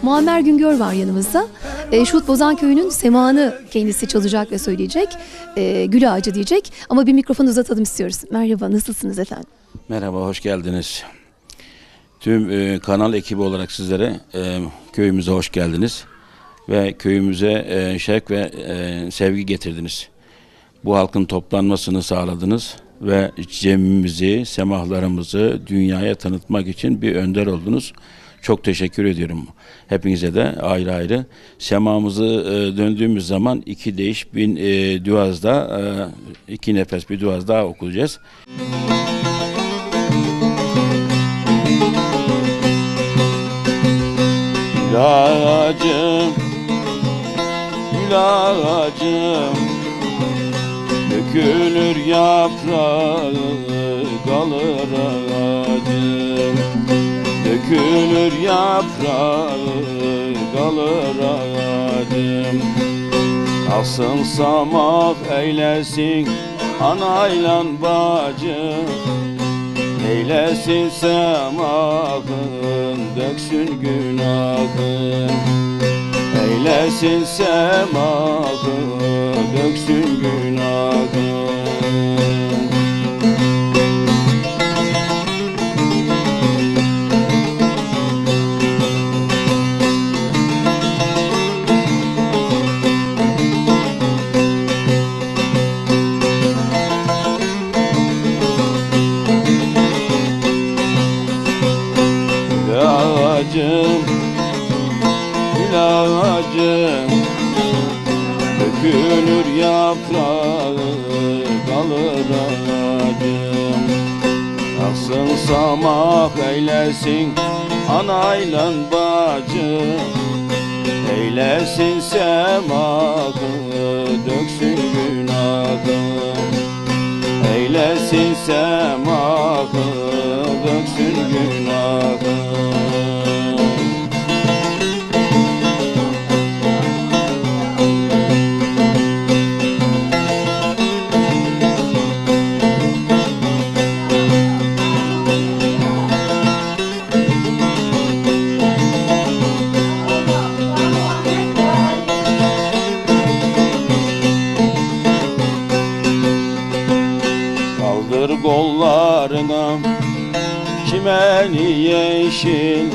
Muammer Güngör var yanımızda. Şut Bozan Köyü'nün semağını kendisi çalacak ve söyleyecek. Gül Ağacı diyecek ama bir mikrofon uzatalım istiyoruz. Merhaba, nasılsınız efendim? Merhaba, hoş geldiniz. Tüm kanal ekibi olarak sizlere köyümüze hoş geldiniz. Ve köyümüze şevk ve sevgi getirdiniz. Bu halkın toplanmasını sağladınız ve cemimizi, semahlarımızı dünyaya tanıtmak için bir önder oldunuz. Çok teşekkür ediyorum. Hepinize de ayrı ayrı. Semamızı döndüğümüz zaman iki değiş bin duazda, iki nefes bir duaz daha okuyacağız. Gül ağacım, gül ağacım, dökülür yaprağı, kalır ağacım. Dökülür yaprağı, kalır ağacım. Kalsın samak eylesin anayla bacım. Eylesin semakın, döksün günahın. Eylesin semakın, döksün günahın. Gül ağacım, dökülür yaprağı, kalır ağacım. Kalsın samak eylesin anayla bacım. Eylesin semakı, döksün günahın. Eylesin semakı, döksün günahın. Kaldır kollarına çimeni yeşil.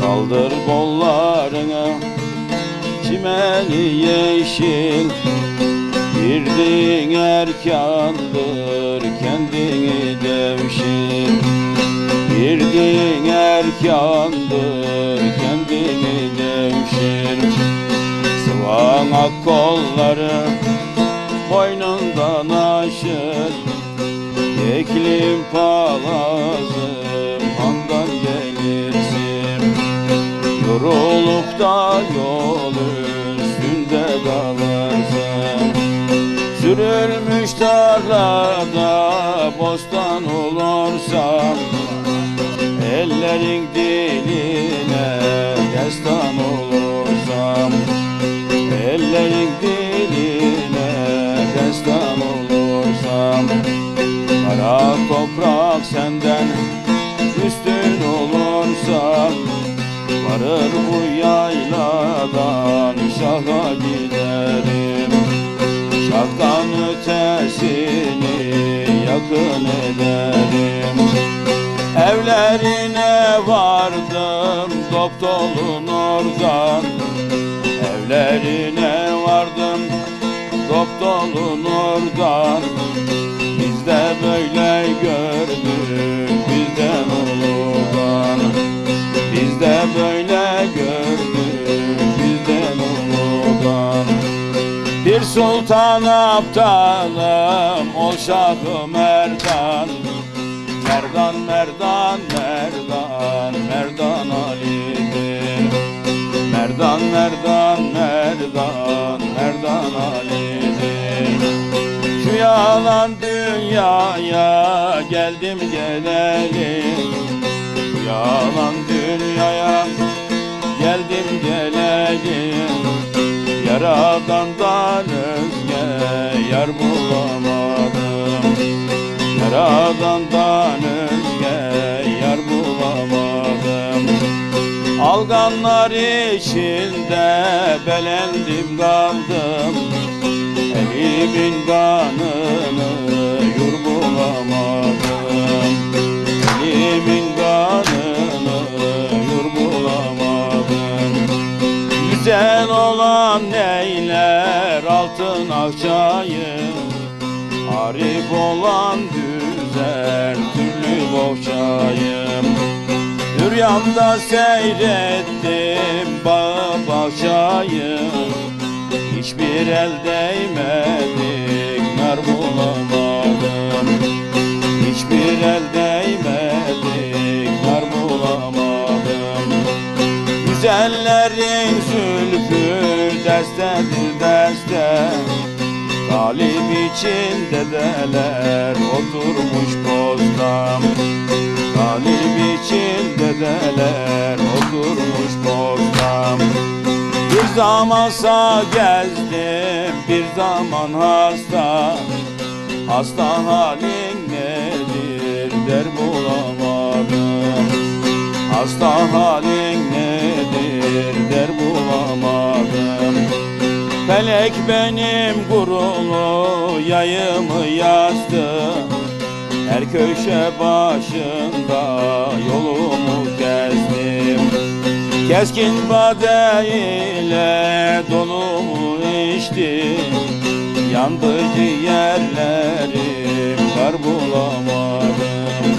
Kaldır kollarına çimeni yeşil. Girdin erkandır kendini devşir. Girdin erkandır kendini devşir. Sıvan ak kolları boynundan aşır. Eklim palazım handan gelirsin. Yorulup da yol üstünde kalırsın. Sürülmüş tarlada bostan olursam, ellerin diline destan olursam, ellerin diline destan olursam. Kara toprak senden üstün olursa, varır bu yayladan şaha giderim. Şahtan ötesini yakın ederim. Evlerine vardım Dopdol'un oradan. Evlerine vardım Dopdol'un oradan. Biz de böyle gördük bizden uludan. Biz de böyle gördük bizden uludan. Bir sultan aptalım ol Şah-ı Merdan. Merdan, Merdan, Merdan, Merdan Ali'dir. Merdan, Merdan, Merdan, Merdan Ali'dir. Şu yalan dünyaya geldim gelelim. Şu yalan dünyaya geldim gelelim. Yaradan'dan özge yar bulamadım. Yaradan'dan özge yar bulamadım. Alganlar içinde belendim kaldım, elimin kanını yurgulamadım. Elimin kanını yurgulamadım. Güzel olan neyler altın akçayı, arif olan güzel türlü bohçayım. Rüyamda seyrettim bağ bahçayı, hiçbir el değmedik nar bulamadım. Hiçbir el değmedik nar bulamadım. Güzellerin zülfü destedir deste, talip için dedeler oturmuş postam. Talip için dedeler oturmuş postam. Bir zamansa gezdim, bir zaman hasta. Hasta halin nedir der bulamadım. Hasta halin nedir der bulamadım. Felek benim gururlu yayımı yazdı, her köşe başında yolumu gezdim. Keskin bade ile dolumu içti, yandı ciğerlerim kar bulamadım.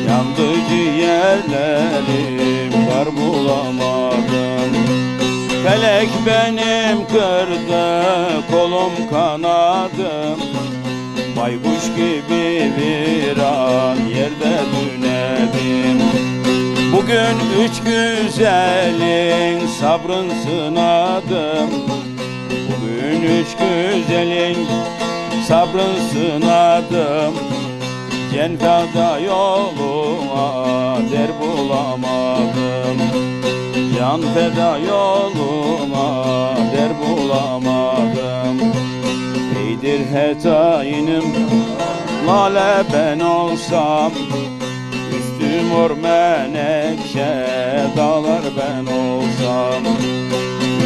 Yandı ciğerlerim kar bulamadım. Felek benim kırdı kolum kanadım, baykuş gibi viran yerde dünedim. Bugün üç güzelin sabrın sınadım. Bugün üç güzelin sabrın sınadım. Cenfada yoluma der bulamadım. Can feda yoluma der bulamadım. Eydir hetainim lale ben olsam, üstüm or menekşe dağlar ben olsam.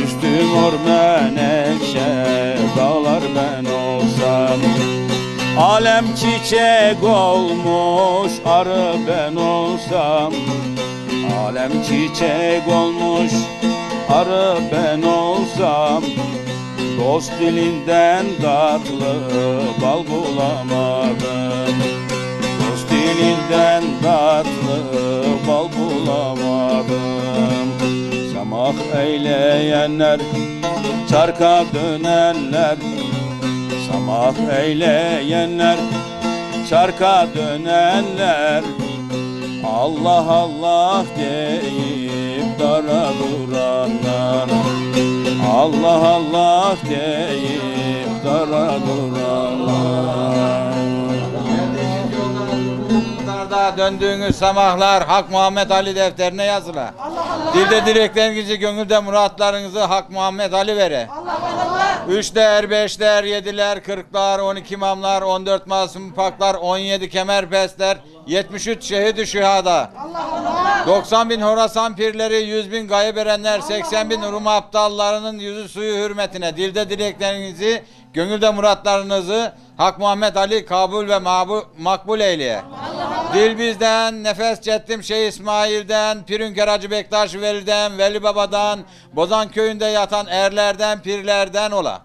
Üstüm or menekşe dağlar ben olsam. Alem çiçek olmuş arı ben olsam. Alem çiçek olmuş arı ben olsam. Dost dilinden tatlı bal bulamadım. Dost dilinden tatlı bal bulamadım. Samak eyleyenler, çarka dönenler. Samak eyleyenler, çarka dönenler. Allah Allah deyip dara duranlar. Allah Allah deyip dara duranlar. Yollarda döndüğünüz samahlar Hak Muhammed Ali defterine yazıla. Dilde dileklerinizi, gönülde muratlarınızı Hak Muhammed Ali vere. Üçler, beşler, yediler, 40'lar, 12 imamlar, 14 masum paklar, 17 kemerpestler, 73 şehit-i şühada, 90 bin Horasan pirleri, 100 bin gayb erenler, 80 bin Rum aptallarının yüzü suyu hürmetine dilde dileklerinizi, gönülde muratlarınızı Hak Muhammed Ali kabul ve makbul eyleye. Dil bizden, nefes cettim Şeyh İsmail'den, Pirünker Hacı Bektaş Veli'den, Veli Baba'dan, Bozan köyünde yatan erlerden, pirlerden ola.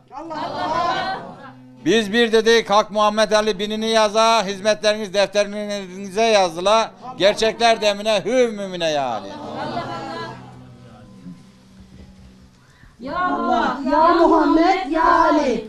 Biz bir dedik Hak Muhammed Ali binini yaza, hizmetleriniz defterinize yazıla, gerçekler demine hüv mümine yani. Ya Allah, ya Muhammed, ya Ali.